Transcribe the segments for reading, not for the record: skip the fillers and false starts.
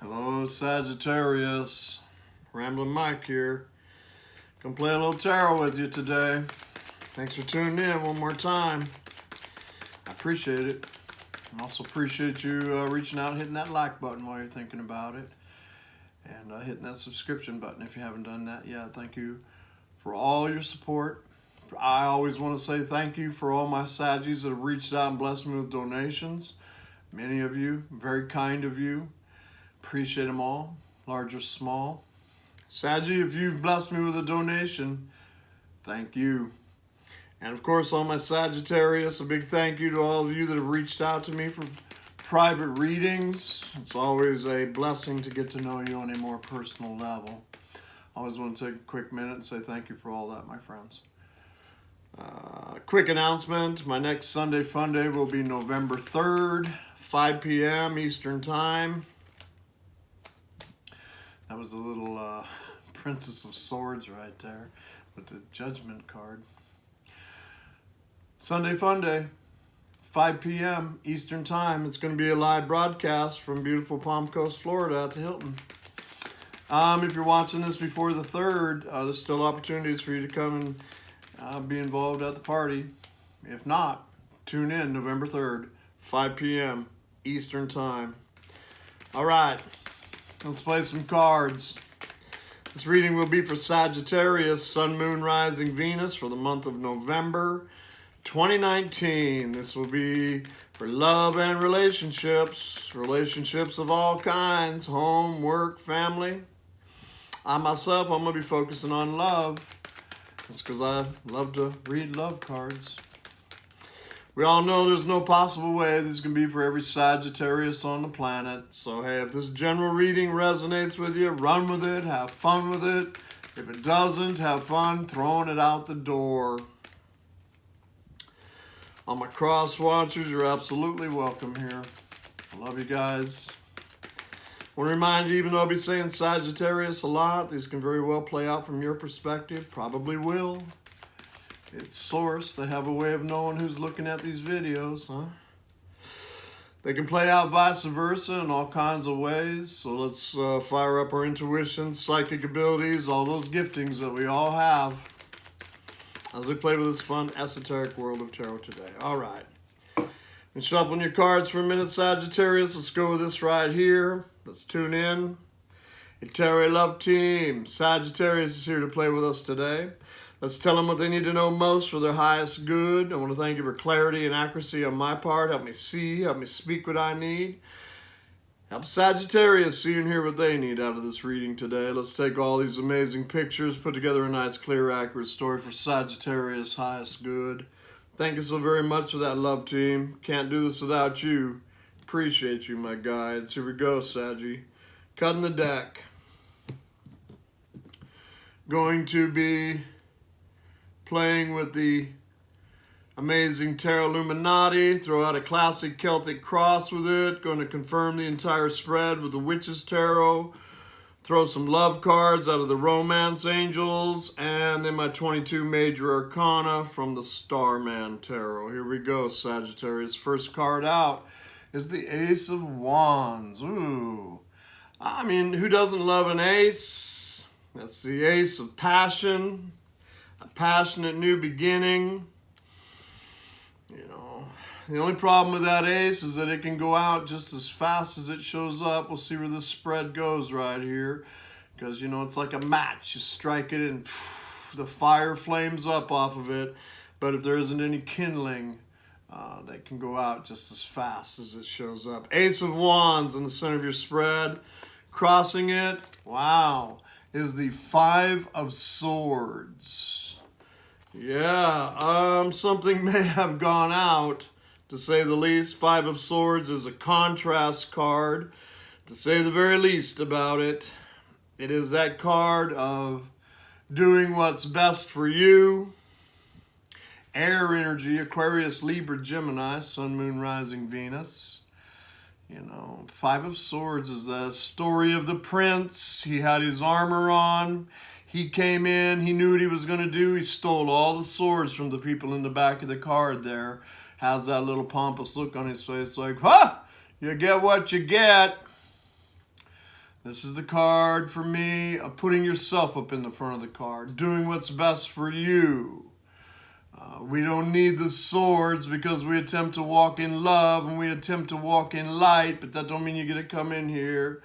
Hello, Sagittarius. Ramblin Mike here. Gonna play a little tarot with you today. Thanks for tuning in one more time. I appreciate it. I also appreciate you reaching out and hitting that like button while you're thinking about it. And hitting that subscription button if you haven't done that yet. Thank you for all your support. I always want to say thank you for all my Saggies that have reached out and blessed me with donations. Many of you, very kind of you. Appreciate them all, large or small. Saggy, if you've blessed me with a donation, thank you. And of course, all my Sagittarius, a big thank you to all of you that have reached out to me for private readings. It's always a blessing to get to know you on a more personal level. I always want to take a quick minute and say thank you for all that, my friends. Quick announcement, my next Sunday Funday will be November 3rd, 5 p.m. Eastern Time. That was a little Princess of Swords right there with the Judgment card. Sunday Funday, 5 p.m. Eastern Time. It's going to be a live broadcast from beautiful Palm Coast, Florida at the Hilton. If you're watching this before the 3rd, there's still opportunities for you to come and be involved at the party. If not, tune in November 3rd, 5 p.m. Eastern Time. All right. Let's play some cards. This reading will be for Sagittarius, Sun, Moon, Rising, Venus for the month of November 2019. This will be for love and relationships. Relationships of all kinds. Home, work, family. I'm going to be focusing on love. That's because I love to read love cards. We all know there's no possible way this can be for every Sagittarius on the planet. So, hey, if this general reading resonates with you, run with it, have fun with it. If it doesn't, have fun throwing it out the door. All my cross watchers, you're absolutely welcome here. I love you guys. I want to remind you, even though I'll be saying Sagittarius a lot, these can very well play out from your perspective. Probably will. It's source. They have a way of knowing who's looking at these videos, huh? They can play out vice versa in all kinds of ways. So let's fire up our intuition, psychic abilities, all those giftings that we all have as we play with this fun esoteric world of tarot today. All right. And shuffling your cards for a minute, Sagittarius. Let's go with this right here. Let's tune in. A tarot love team. Sagittarius is here to play with us today. Let's tell them what they need to know most for their highest good. I want to thank you for clarity and accuracy on my part. Help me see, help me speak what I need. Help Sagittarius see and hear what they need out of this reading today. Let's take all these amazing pictures, put together a nice, clear, accurate story for Sagittarius' highest good. Thank you so very much for that, love team. Can't do this without you. Appreciate you, my guides. Here we go, Saggy. Cutting the deck. Going to be playing with the amazing Tarot Illuminati. Throw out a classic Celtic cross with it. Going to confirm the entire spread with the Witch's Tarot. Throw some love cards out of the Romance Angels. And then my 22 Major Arcana from the Starman Tarot. Here we go, Sagittarius. First card out is the Ace of Wands. Ooh. I mean, who doesn't love an ace? That's the Ace of Passion. A passionate new beginning. You know, the only problem with that ace is that it can go out just as fast as it shows up. We'll see where this spread goes right here. Because, you know, it's like a match. You strike it and the fire flames up off of it. But if there isn't any kindling, they can go out just as fast as it shows up. Ace of Wands in the center of your spread. Crossing it, wow, is the Five of Swords. Yeah, something may have gone out, to say the least. Five of Swords is a contrast card, to say the very least about it. It is that card of doing what's best for you. Air energy, Aquarius, Libra, Gemini, Sun, Moon, Rising, Venus. You know, Five of Swords is the story of the prince. He had his armor on. He came in. He knew what he was going to do. He stole all the swords from the people in the back of the card there. Has that little pompous look on his face like, huh, you get what you get. This is the card for me of putting yourself up in the front of the card, doing what's best for you. We don't need the swords because we attempt to walk in love and we attempt to walk in light, but that don't mean you get to come in here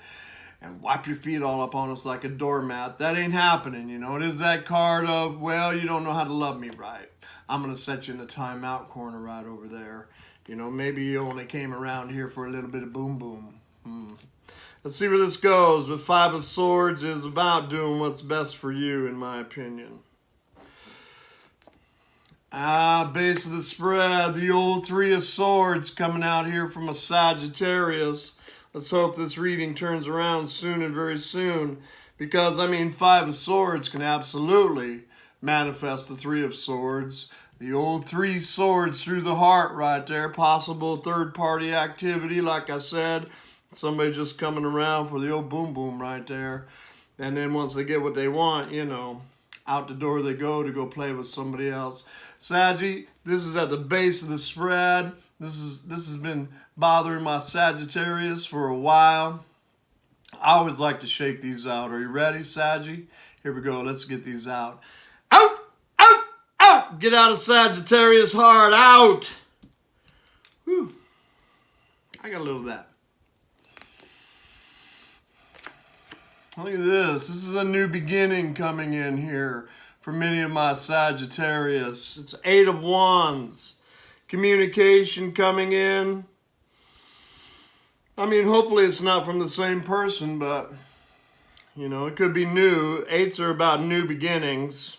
and wipe your feet all up on us like a doormat. That ain't happening, you know. It is that card of, well, you don't know how to love me right. I'm going to set you in the timeout corner right over there. You know, maybe you only came around here for a little bit of boom boom. Let's see where this goes. But Five of Swords is about doing what's best for you, in my opinion. Base of the spread, the old Three of Swords coming out here from a Sagittarius. Let's hope this reading turns around soon and very soon. Because, I mean, Five of Swords can absolutely manifest the Three of Swords. The old Three Swords through the heart right there. Possible third-party activity, like I said. Somebody just coming around for the old boom boom right there. And then once they get what they want, you know, out the door they go to go play with somebody else. Saggy, this is at the base of the spread. This has been bothering my Sagittarius for a while. I always like to shake these out. Are you ready, Saggy? Here we go. Let's get these out. Out! Out! Out! Get out of Sagittarius heart. Out! Whew. I got a little of that. Look at this. This is a new beginning coming in here for many of my Sagittarius. It's Eight of Wands. Communication coming in. I mean, hopefully it's not from the same person, but, you know, it could be new. Eights are about new beginnings.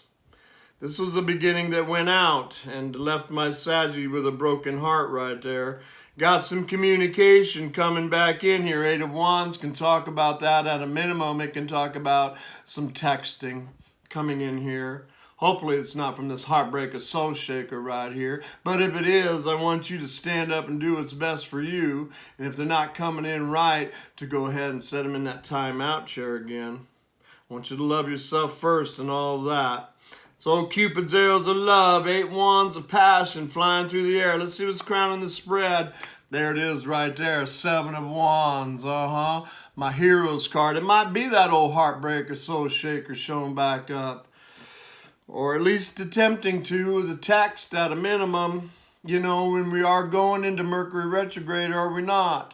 This was a beginning that went out and left my Saggy with a broken heart right there. Got some communication coming back in here. Eight of Wands can talk about that at a minimum. It can talk about some texting coming in here. Hopefully it's not from this heartbreaker soul shaker right here. But if it is, I want you to stand up and do what's best for you. And if they're not coming in right, to go ahead and set them in that timeout chair again. I want you to love yourself first and all of that. So Cupid's arrows of love, Eight Wands of passion flying through the air. Let's see what's crowning the spread. There it is right there, Seven of Wands, my hero's card. It might be that old heartbreaker soul shaker showing back up. Or at least attempting to with a text at a minimum. You know, when we are going into Mercury retrograde, are we not?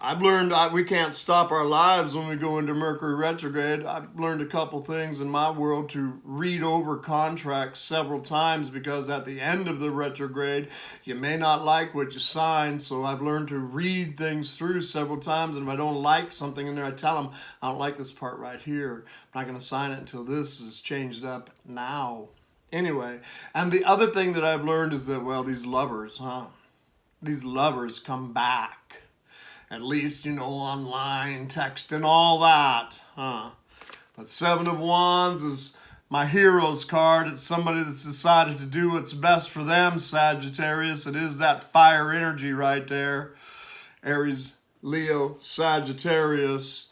I've learned we can't stop our lives when we go into Mercury retrograde. I've learned a couple things in my world to read over contracts several times because at the end of the retrograde, you may not like what you sign. So I've learned to read things through several times. And if I don't like something in there, I tell them, I don't like this part right here. I'm not going to sign it until this is changed up now. Anyway, and the other thing that I've learned is that, well, these lovers come back. At least, you know, online, text and all that, But Seven of Wands is my hero's card. It's somebody that's decided to do what's best for them, Sagittarius. It is that fire energy right there. Aries, Leo, Sagittarius.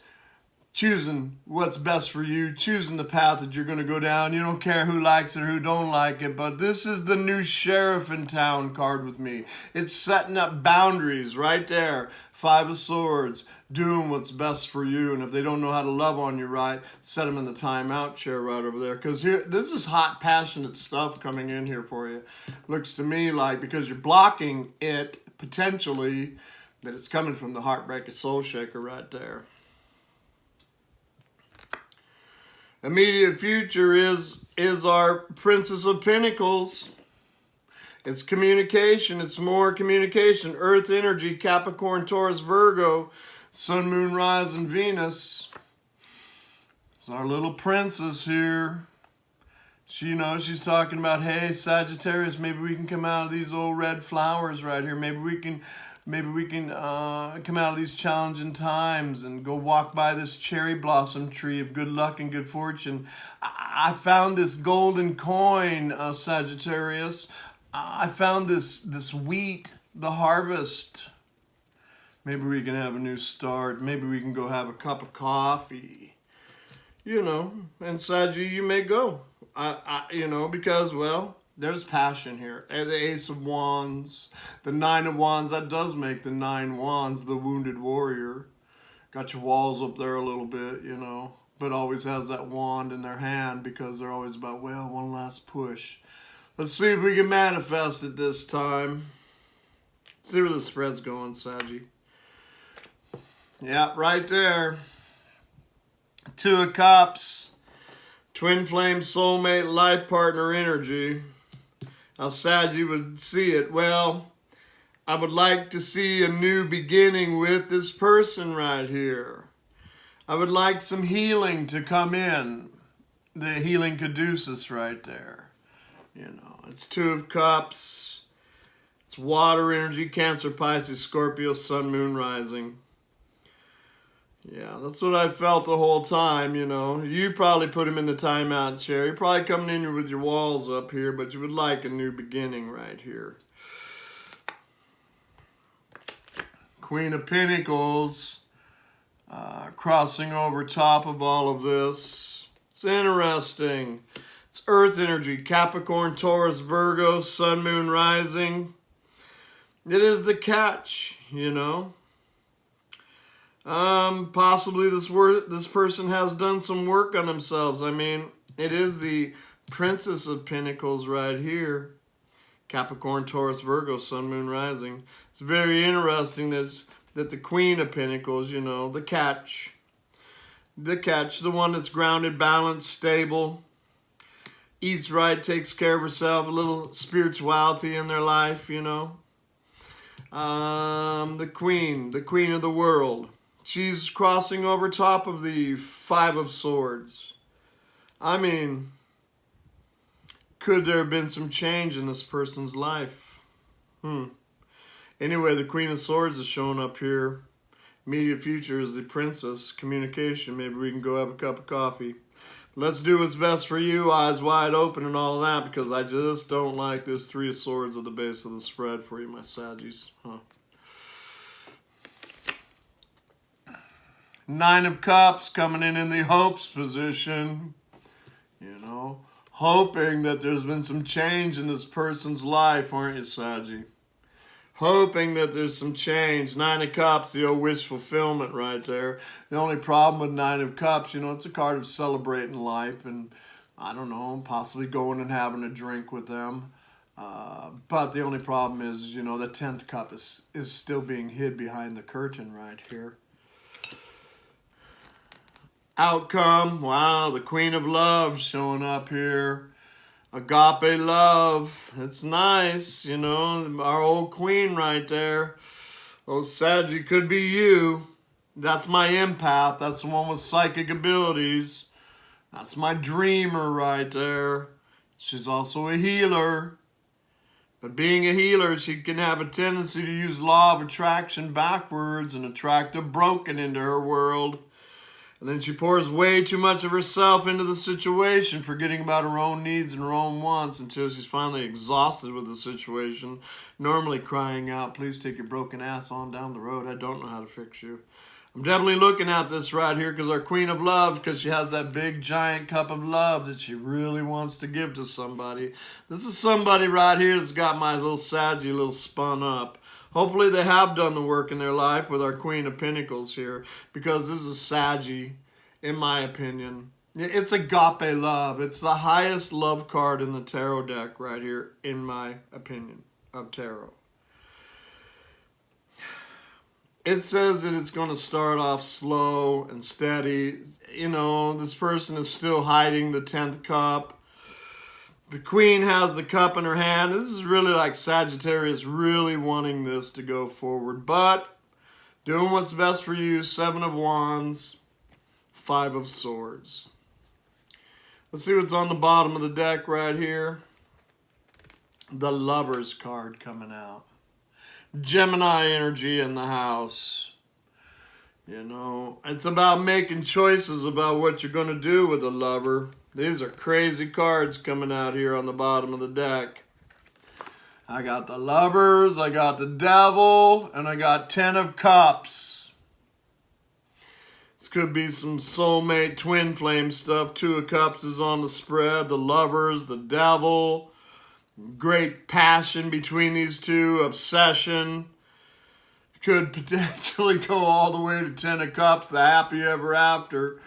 Choosing what's best for you, choosing the path that you're going to go down. You don't care who likes it or who don't like it, but this is the new sheriff in town card with me. It's setting up boundaries right there. Five of Swords, doing what's best for you. And if they don't know how to love on you right, set them in the timeout chair right over there. Because here, this is hot, passionate stuff coming in here for you. Looks to me like, because you're blocking it, potentially, that it's coming from the heartbreaker soul shaker right there. Immediate future is our Princess of Pentacles. It's communication. It's more communication. Earth energy, Capricorn, Taurus, Virgo, Sun, Moon, Rise, and Venus. It's our little princess here. She's talking about, hey, Sagittarius, maybe we can come out of these old red flowers right here. Maybe we can come out of these challenging times and go walk by this cherry blossom tree of good luck and good fortune. I found this golden coin, Sagittarius. I found this wheat, the harvest. Maybe we can have a new start. Maybe we can go have a cup of coffee. You know, and Saggy, you may go. Because, well, there's passion here. The Ace of Wands, the Nine of Wands, that does make the Nine Wands, the wounded warrior. Got your walls up there a little bit, you know, but always has that wand in their hand because they're always about, well, one last push. Let's see if we can manifest it this time. See where the spread's going, Saggy. Yeah, right there. Two of Cups. Twin flame, soulmate, life partner energy. How sad you would see it. Well, I would like to see a new beginning with this person right here. I would like some healing to come in. The healing caduceus right there. You know, it's Two of Cups. It's water energy, Cancer, Pisces, Scorpio, Sun, Moon, Rising. Yeah, that's what I felt the whole time, you know. You probably put him in the timeout chair. You're probably coming in with your walls up here, but you would like a new beginning right here. Queen of Pentacles, crossing over top of all of this. It's interesting. It's Earth energy, Capricorn, Taurus, Virgo, Sun, Moon, Rising. It is the catch, you know. Possibly this person has done some work on themselves. I mean, it is the Princess of Pentacles right here. Capricorn, Taurus, Virgo, Sun, Moon, Rising. It's very interesting that the Queen of Pentacles, you know, the catch, the one that's grounded, balanced, stable, eats right, takes care of herself, a little spirituality in their life, you know. The Queen of the world. She's crossing over top of the Five of Swords. I mean, could there have been some change in this person's life? Anyway, the Queen of Swords is showing up here. Immediate future is the Princess. Communication. Maybe we can go have a cup of coffee. Let's do what's best for you. Eyes wide open and all of that, because I just don't like this Three of Swords at the base of the spread for you, my Saggies. Nine of Cups coming in the hopes position. You know, hoping that there's been some change in this person's life, aren't you, Saggy? Hoping that there's some change. Nine of Cups, the old wish fulfillment right there. The only problem with Nine of Cups, you know, it's a card of celebrating life and, I don't know, possibly going and having a drink with them. But the only problem is, you know, the 10th cup is still being hid behind the curtain right here. Outcome, wow, the Queen of Love showing up here. Agape love, it's nice, you know, our old queen right there. Oh, Saggy, could be you. That's my empath, that's the one with psychic abilities. That's my dreamer right there. She's also a healer. But being a healer, she can have a tendency to use law of attraction backwards and attract the broken into her world. And then she pours way too much of herself into the situation, forgetting about her own needs and her own wants until she's finally exhausted with the situation, normally crying out, please take your broken ass on down the road. I don't know how to fix you. I'm definitely looking at this right here because our Queen of Love, because she has that big giant cup of love that she really wants to give to somebody. This is somebody right here that's got my little Saggy little spun up. Hopefully they have done the work in their life with our Queen of Pentacles here, because this is Saggy, in my opinion. It's agape love. It's the highest love card in the tarot deck right here, in my opinion, of tarot. It says that it's going to start off slow and steady. You know, this person is still hiding the 10th cup. The Queen has the cup in her hand. This is really like Sagittarius really wanting this to go forward. But doing what's best for you. 7 of Wands. 5 of Swords. Let's see what's on the bottom of the deck right here. The Lovers card coming out. Gemini energy in the house. You know, it's about making choices about what you're going to do with a lover. These are crazy cards coming out here on the bottom of the deck. I got the Lovers, I got the Devil, and I got 10 of Cups. This could be some soulmate twin flame stuff. 2 of Cups is on the spread. The Lovers, the Devil. Great passion between these two. Obsession. could potentially go all the way to 10 of Cups, the happy ever after.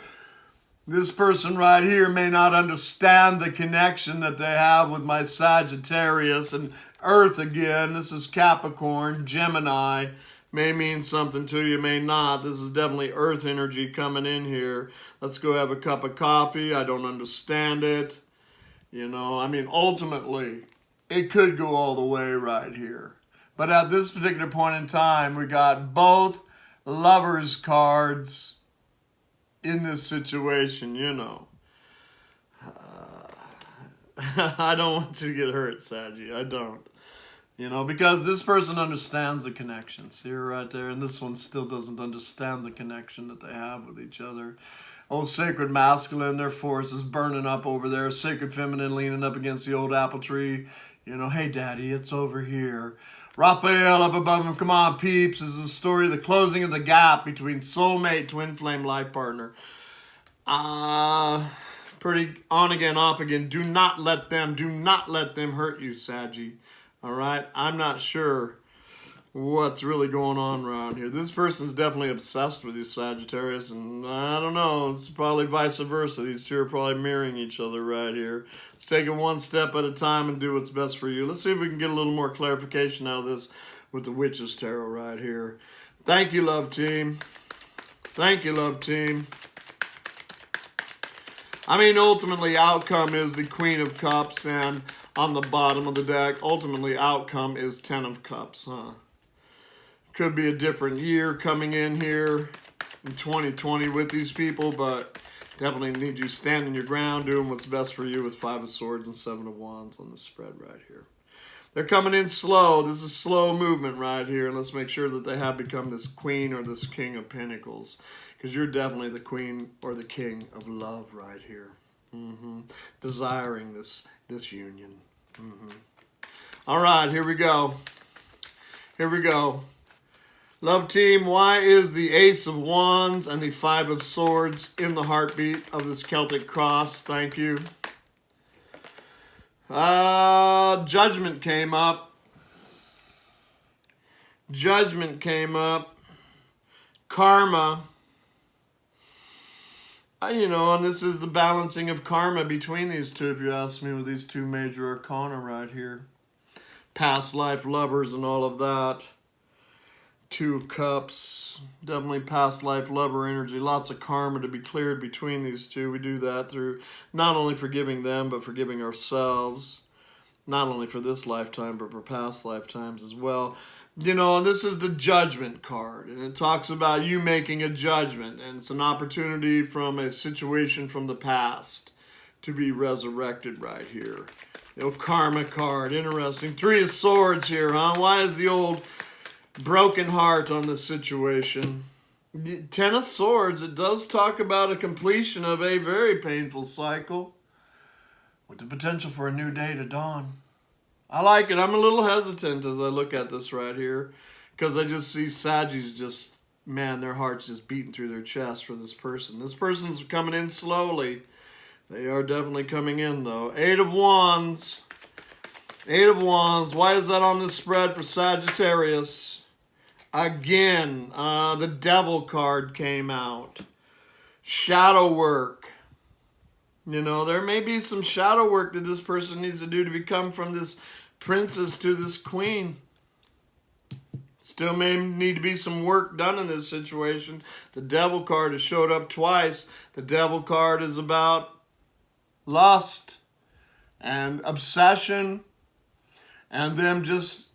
This person right here may not understand the connection that they have with my Sagittarius and Earth again. This is Capricorn, Gemini. May mean something to you, may not. This is definitely Earth energy coming in here. Let's go have a cup of coffee. I don't understand it. You know, I mean, ultimately, it could go all the way right here. But at this particular point in time, we got both lovers cards in this situation, you know. I don't want you to get hurt, Saggy. I don't. You know, because this person understands the connection. See her right there? And this one still doesn't understand the connection that they have with each other. Old sacred masculine, their force is burning up over there. Sacred feminine leaning up against the old apple tree. You know, hey, daddy, it's over here. Raphael up above him. Come on, peeps. This is the story of the closing of the gap between soulmate, twin flame, life partner. Pretty on again, off again. Do not let them hurt you, Saggy. All right? I'm not sure what's really going on around here. This person's definitely obsessed with you, Sagittarius, and I don't know. It's probably vice versa. These two are probably mirroring each other right here. Let's take it one step at a time and do what's best for you. Let's see if we can get a little more clarification out of this with the Witch's Tarot right here. Thank you, love team. Thank you, love team. I mean, ultimately, outcome is the Queen of Cups, and on the bottom of the deck, ultimately, outcome is 10 of Cups, huh? Could be a different year coming in here in 2020 with these people, but definitely need you standing your ground, doing what's best for you with 5 of Swords and 7 of Wands on the spread right here. They're coming in slow. This is slow movement right here. And let's make sure that they have become this Queen or this King of Pentacles, because you're definitely the Queen or the King of love right here. Desiring this union. All right, here we go. Here we go. Love team, why is the Ace of Wands and the 5 of Swords in the heartbeat of this Celtic cross? Thank you. Judgment came up. Judgment came up. Karma. You know, and this is the balancing of karma between these two, if you ask me, with these two major arcana right here. Past life lovers and all of that. 2 of Cups. Definitely past life lover energy. Lots of karma to be cleared between these two. We do that through not only forgiving them, but forgiving ourselves. Not only for this lifetime, but for past lifetimes as well. You know, and this is the Judgment card, and it talks about you making a judgment, and it's an opportunity from a situation from the past to be resurrected right here. You know, Karma card, interesting. 3 of Swords here, huh? Why is the old broken heart on this situation? 10 of Swords, it does talk about a completion of a very painful cycle with the potential for a new day to dawn. I like it. I'm a little hesitant as I look at this right here, because I just see Saggies just, man, their heart's just beating through their chest for this person. This person's coming in slowly. They are definitely coming in, though. 8 of Wands. 8 of Wands. Why is that on this spread for Sagittarius? Again, the Devil card came out. Shadow work. You know, there may be some shadow work that this person needs to do to become from this princess to this queen. Still may need to be some work done in this situation. The Devil card has showed up twice. The Devil card is about lust and obsession and them just,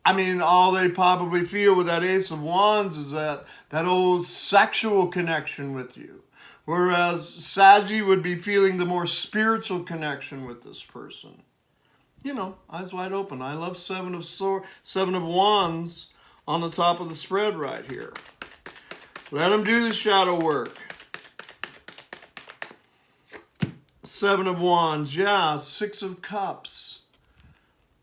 I mean, all they probably feel with that Ace of Wands is that old sexual connection with you. Whereas Saggy would be feeling the more spiritual connection with this person. You know, eyes wide open. I love 7 of Wands on the top of the spread right here. Let them do the shadow work. 7 of Wands, yeah. 6 of Cups.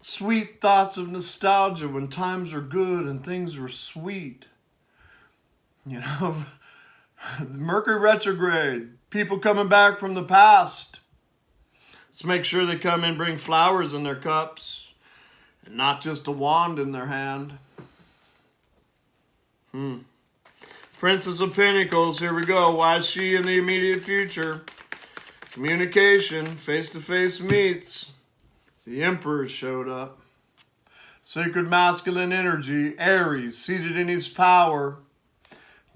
Sweet thoughts of nostalgia when times are good and things are sweet. You know, Mercury retrograde, people coming back from the past. Let's make sure they come and bring flowers in their cups and not just a wand in their hand. Princess of Pentacles, here we go. Why is she in the immediate future? Communication, face-to-face meets. The Emperor showed up. Sacred masculine energy, Aries, seated in his power.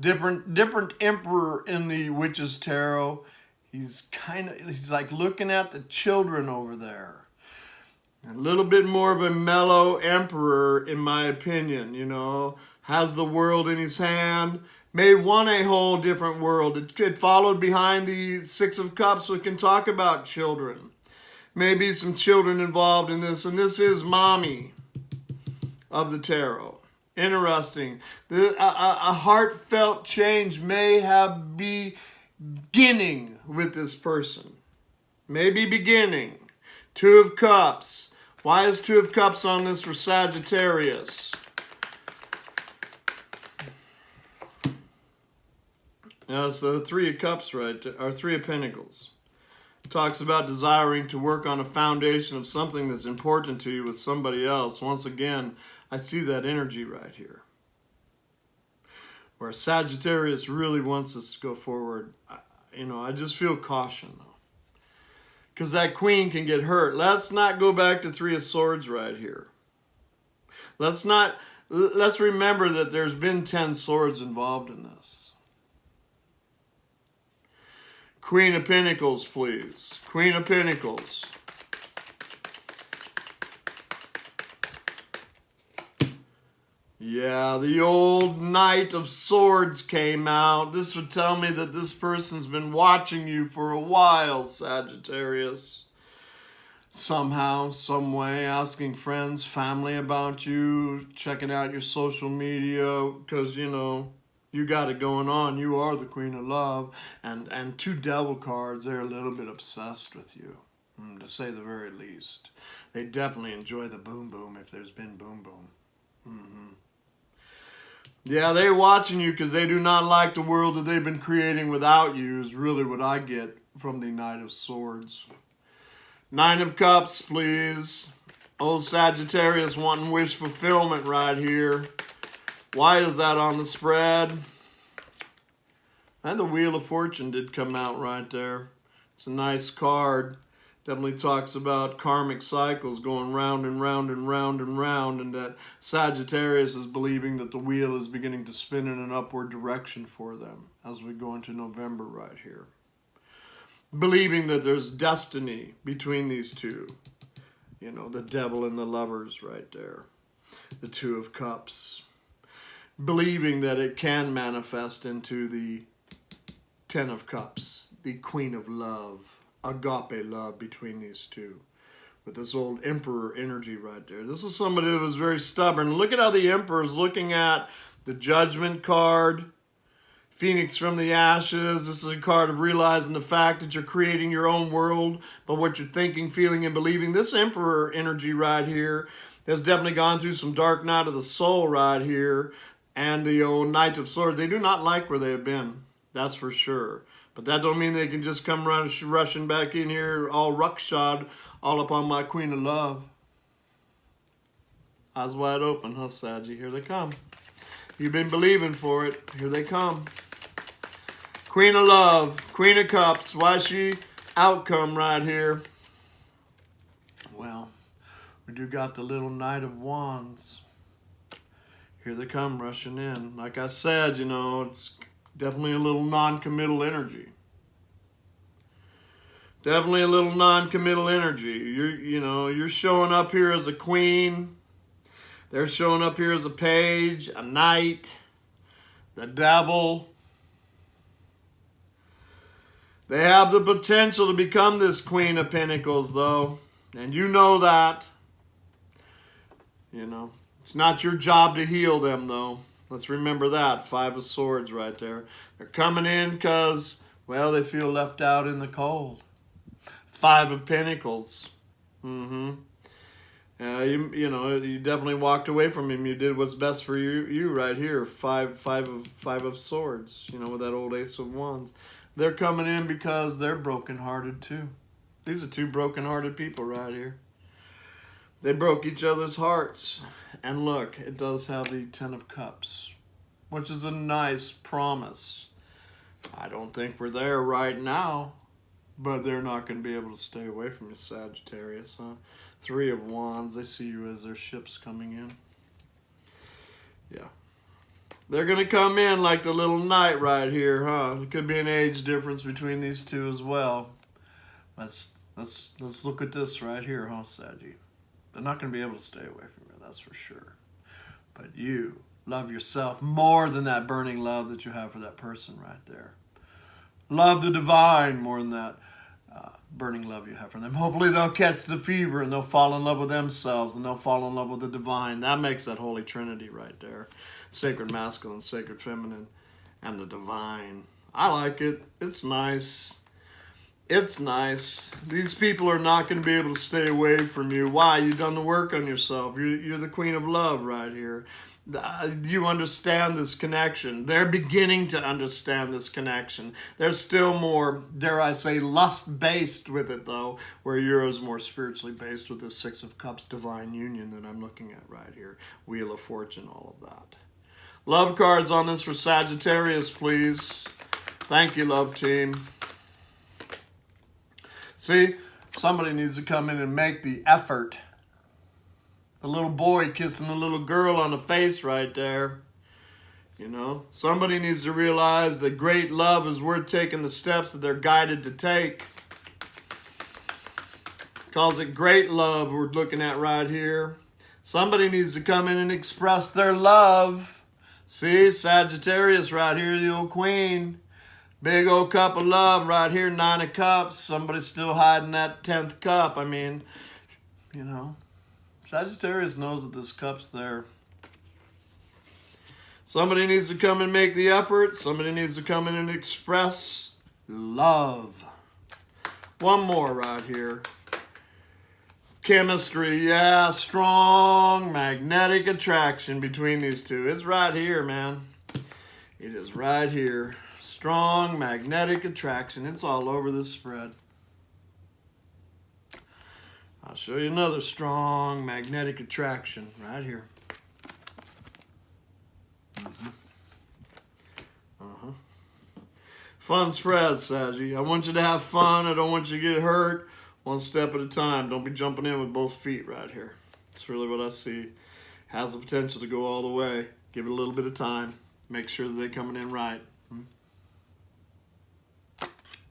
Different Emperor in the Witch's Tarot. He's like looking at the children over there. A little bit more of a mellow Emperor, in my opinion, you know. Has the world in his hand. May want a whole different world. It followed behind the Six of Cups. We can talk about children. Maybe some children involved in this. And this is Mommy of the Tarot. Interesting. A heartfelt change may have beginning with this person. Maybe beginning. Two of Cups. Why is Two of Cups on this for Sagittarius? Now it's the Three of Cups, right? Or Three of Pentacles. Talks about desiring to work on a foundation of something that's important to you with somebody else. Once again, I see that energy right here. Where Sagittarius really wants us to go forward. I just feel caution, though. Because that Queen can get hurt. Let's not go back to Three of Swords right here. Let's remember that there's been 10 swords involved in this. Queen of Pentacles, please. Queen of Pentacles. Yeah, the old Knight of Swords came out. This would tell me that this person's been watching you for a while, Sagittarius. Somehow, some way, asking friends, family about you, checking out your social media, because, you got it going on. You are the Queen of Love. And two Devil cards, they're a little bit obsessed with you, to say the very least. They definitely enjoy the boom boom if there's been boom boom. Yeah, they're watching you because they do not like the world that they've been creating without you, is really what I get from the Knight of Swords. Nine of Cups, please. Old Sagittarius wanting wish fulfillment right here. Why is that on the spread? And the Wheel of Fortune did come out right there. It's a nice card. Definitely talks about karmic cycles going round and round and round and round, and that Sagittarius is believing that the wheel is beginning to spin in an upward direction for them as we go into November right here. Believing that there's destiny between these two. The Devil and the Lovers right there. The Two of Cups. Believing that it can manifest into the Ten of Cups, the Queen of Love, agape love between these two, with this old Emperor energy right there. This is somebody that was very stubborn. Look at how the Emperor is looking at the Judgment card, Phoenix from the Ashes. This is a card of realizing the fact that you're creating your own world, but what you're thinking, feeling, and believing. This Emperor energy right here has definitely gone through some dark night of the soul right here. And the old Knight of Swords, they do not like where they have been. That's for sure. But that don't mean they can just come rushing back in here all ruckshod, all up on my Queen of Love. Eyes wide open, huh, Saggy? Here they come. You've been believing for it. Here they come. Queen of Love, Queen of Cups. Why is she outcome right here? Well, we do got the little Knight of Wands. Here they come rushing in. Like I said, it's definitely a little non-committal energy. Definitely a little non-committal energy. You're showing up here as a queen. They're showing up here as a page, a knight, the devil. They have the potential to become this Queen of Pentacles, though. And you know that. It's not your job to heal them, though. Let's remember that. Five of Swords right there. They're coming in because, they feel left out in the cold. Five of Pentacles. You definitely walked away from him. You did what's best for you right here. Five of Swords. With that old Ace of Wands. They're coming in because they're brokenhearted too. These are two brokenhearted people right here. They broke each other's hearts. And look, it does have the Ten of Cups. which is a nice promise. I don't think we're there right now, but they're not going to be able to stay away from you, Sagittarius, huh? Three of Wands, they see you as their ships coming in. Yeah. They're going to come in like the little knight right here, huh? There could be an age difference between these two as well. Let's look at this right here, huh, Saggy? They're not going to be able to stay away from you, that's for sure. But you love yourself more than that burning love that you have for that person right there. Love the divine more than that burning love you have for them. Hopefully they'll catch the fever and they'll fall in love with themselves and they'll fall in love with the divine. That makes that Holy Trinity right there. Sacred masculine, sacred feminine, and the divine. I like it. It's nice. It's nice. These people are not going to be able to stay away from you. Why? You've done the work on yourself. You're the queen of love right here. You understand this connection. They're beginning to understand this connection. They're still more, dare I say, lust-based with it, though, where you're more spiritually based with this Six of Cups divine union that I'm looking at right here. Wheel of Fortune, all of that. Love cards on this for Sagittarius, please. Thank you, love team. See, somebody needs to come in and make the effort. The little boy kissing the little girl on the face right there. You know, somebody needs to realize that great love is worth taking the steps that they're guided to take. Calls it great love we're looking at right here. Somebody needs to come in and express their love. See, Sagittarius right here, the old queen. Big old cup of love right here, 9 of Cups. Somebody's still hiding that 10th cup. I mean, you know. Sagittarius knows that this cup's there. Somebody needs to come and make the effort. Somebody needs to come in and express love. One more right here. Chemistry, yeah, strong magnetic attraction between these two. It's right here, man. It is right here. Strong magnetic attraction. It's all over this spread. I'll show you another strong magnetic attraction right here. Fun spread, Saggy. I want you to have fun. I don't want you to get hurt. One step at a time. Don't be jumping in with both feet right here. That's really what I see. Has the potential to go all the way. Give it a little bit of time. Make sure that they're coming in right.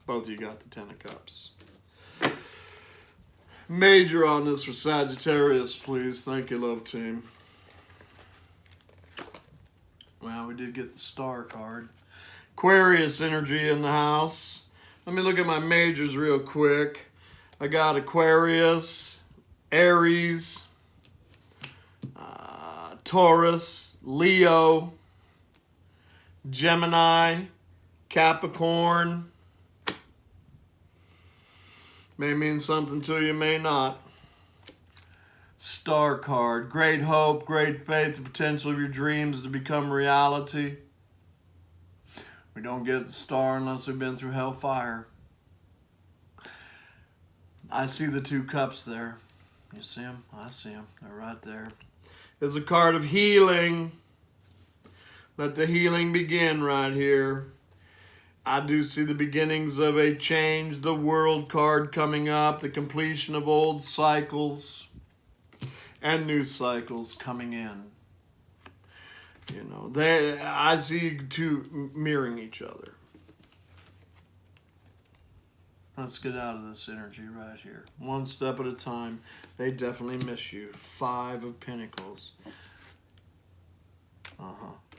Both of you got the 10 of Cups. Major on this for Sagittarius, please. Thank you, love team. Well, we did get the Star card. Aquarius energy in the house. Let me look at my majors real quick. I got Aquarius, Aries, Taurus, Leo, Gemini, Capricorn. May mean something to you, may not. Star card. Great hope, great faith, the potential of your dreams to become reality. We don't get the star unless we've been through hellfire. I see the 2 cups there. You see them? I see them. They're right there. It's a card of healing. Let the healing begin right here. I do see the beginnings of a change, the World card coming up, the completion of old cycles and new cycles coming in. You know, I see 2 mirroring each other. Let's get out of this energy right here. One step at a time. They definitely miss you. 5 of Pentacles.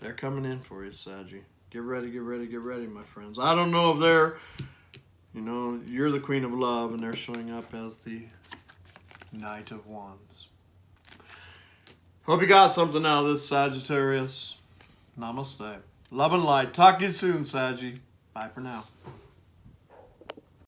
They're coming in for you, Saggy. Get ready, get ready, get ready, my friends. I don't know if they're, you know, you're the Queen of Love and they're showing up as the Knight of Wands. Hope you got something out of this, Sagittarius. Namaste. Love and light. Talk to you soon, Saggy. Bye for now.